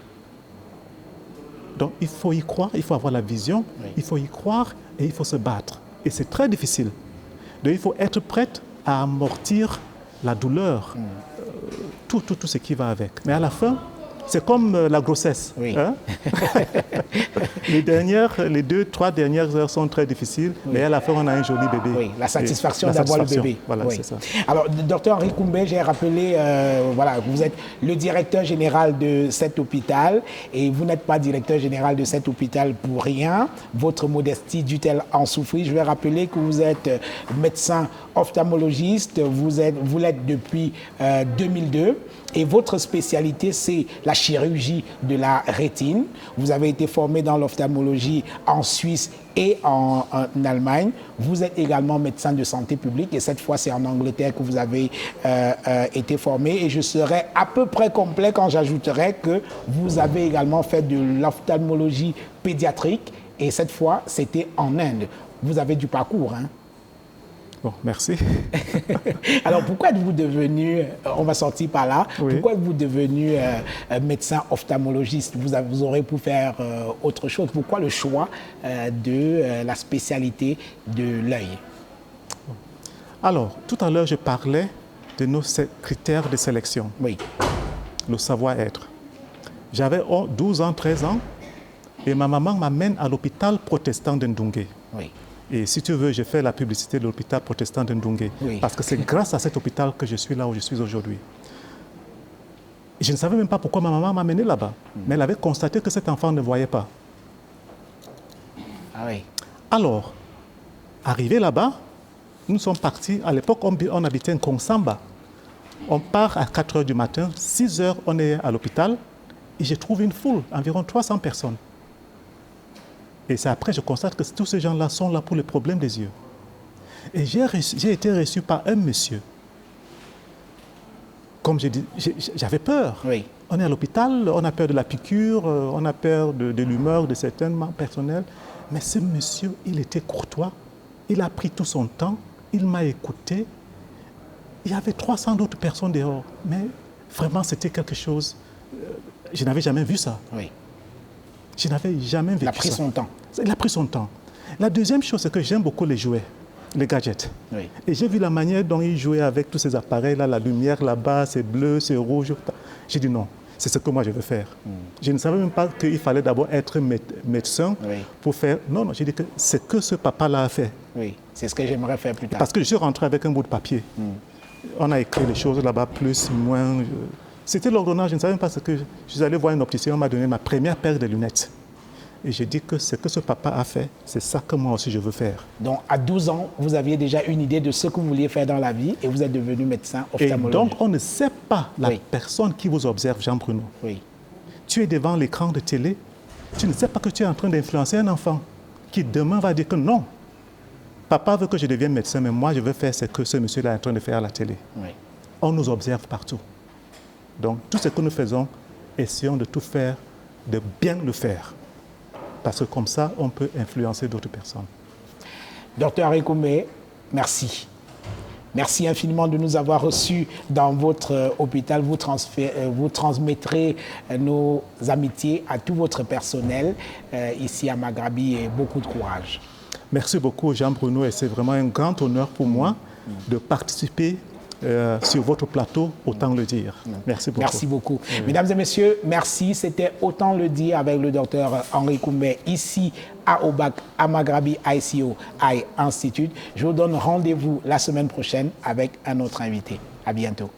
Donc, il faut y croire, il faut avoir la vision, il faut y croire et il faut se battre. Et c'est très difficile. Donc, il faut être prête à amortir la douleur, tout ce qui va avec. Mais à la fin, c'est comme la grossesse. Oui. Hein? Les 2-3 dernières heures sont très difficiles, mais à la fin, on a un joli bébé. Oui, la satisfaction d'avoir le bébé. Voilà, oui. c'est ça. Alors, docteur Henri Koumbé, j'ai rappelé, voilà, vous êtes le directeur général de cet hôpital et vous n'êtes pas directeur général de cet hôpital pour rien. Votre modestie dut-elle en souffrir? Je vais rappeler que vous êtes médecin ophtalmologiste, vous l'êtes depuis 2002 et votre spécialité, c'est la chirurgie de la rétine. Vous avez été formé dans l'ophtalmologie en Suisse et en Allemagne. Vous êtes également médecin de santé publique et cette fois, c'est en Angleterre que vous avez été formé. Et je serai à peu près complet quand j'ajouterai que vous avez également fait de l'ophtalmologie pédiatrique et cette fois, c'était en Inde. Vous avez du parcours, hein? Bon, merci. Alors, pourquoi êtes-vous devenu, on va sortir par là, pourquoi êtes-vous devenu médecin ophtalmologiste? Vous aurez pu faire autre chose. Pourquoi le choix de la spécialité de l'œil? Alors, tout à l'heure, je parlais de nos critères de sélection. Oui. Le savoir-être. J'avais 12 ans, 13 ans, et ma maman m'amène à l'hôpital protestant de Ndunge. Oui. Et si tu veux, j'ai fait la publicité de l'hôpital protestant de Ndunge. Oui. Parce que c'est grâce à cet hôpital que je suis là où je suis aujourd'hui. Je ne savais même pas pourquoi ma maman m'a amené là-bas. Mais elle avait constaté que cet enfant ne voyait pas. Ah oui. Alors, arrivé là-bas, nous sommes partis. À l'époque, on habitait en Kongsamba. On part à 4 h du matin. 6 h, on est à l'hôpital. Et je trouve une foule, environ 300 personnes. Et c'est après que je constate que tous ces gens-là sont là pour les problèmes des yeux. Et j'ai été reçu par un monsieur. Comme je dis, j'avais peur. Oui. On est à l'hôpital, on a peur de la piqûre, on a peur de l'humeur de certains membres personnels. Mais ce monsieur, il était courtois, il a pris tout son temps, il m'a écouté. Il y avait 300 autres personnes dehors. Mais vraiment, c'était quelque chose... je n'avais jamais vu ça. Oui. Je n'avais jamais vécu ça. Il a pris son temps. Il a pris son temps. La deuxième chose, c'est que j'aime beaucoup les jouets, les gadgets. Oui. Et j'ai vu la manière dont il jouait avec tous ces appareils-là, la lumière là-bas, c'est bleu, c'est rouge. J'ai dit non, c'est ce que moi je veux faire. Je ne savais même pas qu'il fallait d'abord être médecin pour faire... Non, non, j'ai dit que c'est que ce papa-là a fait. Oui, c'est ce que j'aimerais faire plus tard. Parce que je suis rentré avec un bout de papier. On a écrit les choses là-bas, plus, moins... C'était l'ordonnance, je ne savais même pas ce que... Je suis allé voir un opticien, on m'a donné ma première paire de lunettes. Et j'ai dit que ce que ce papa a fait, c'est ça que moi aussi je veux faire. Donc, à 12 ans, vous aviez déjà une idée de ce que vous vouliez faire dans la vie et vous êtes devenu médecin Et ophtalmologiste. donc, on ne sait pas la Oui. personne qui vous observe, Jean-Bruno. Oui. Tu es devant l'écran de télé, tu ne sais pas que tu es en train d'influencer un enfant qui demain va dire que non, papa veut que je devienne médecin, mais moi je veux faire ce que ce monsieur-là est en train de faire à la télé. Oui. On nous observe partout. Donc, tout ce que nous faisons, essayons de tout faire, de bien le faire. Parce que comme ça, on peut influencer d'autres personnes. Docteur Arekoumé, merci. Merci infiniment de nous avoir reçus dans votre hôpital. Vous transmettrez nos amitiés à tout votre personnel ici à Maghrabi et beaucoup de courage. Merci beaucoup, Jean-Bruno, et c'est vraiment un grand honneur pour moi de participer sur votre plateau, autant le dire. Merci beaucoup. Merci beaucoup. Mesdames et messieurs, merci. C'était Autant le dire avec le docteur Henri Koumbe ici à Aubac, à Maghrabi ICO Eye Institute. Je vous donne rendez-vous la semaine prochaine avec un autre invité. À bientôt.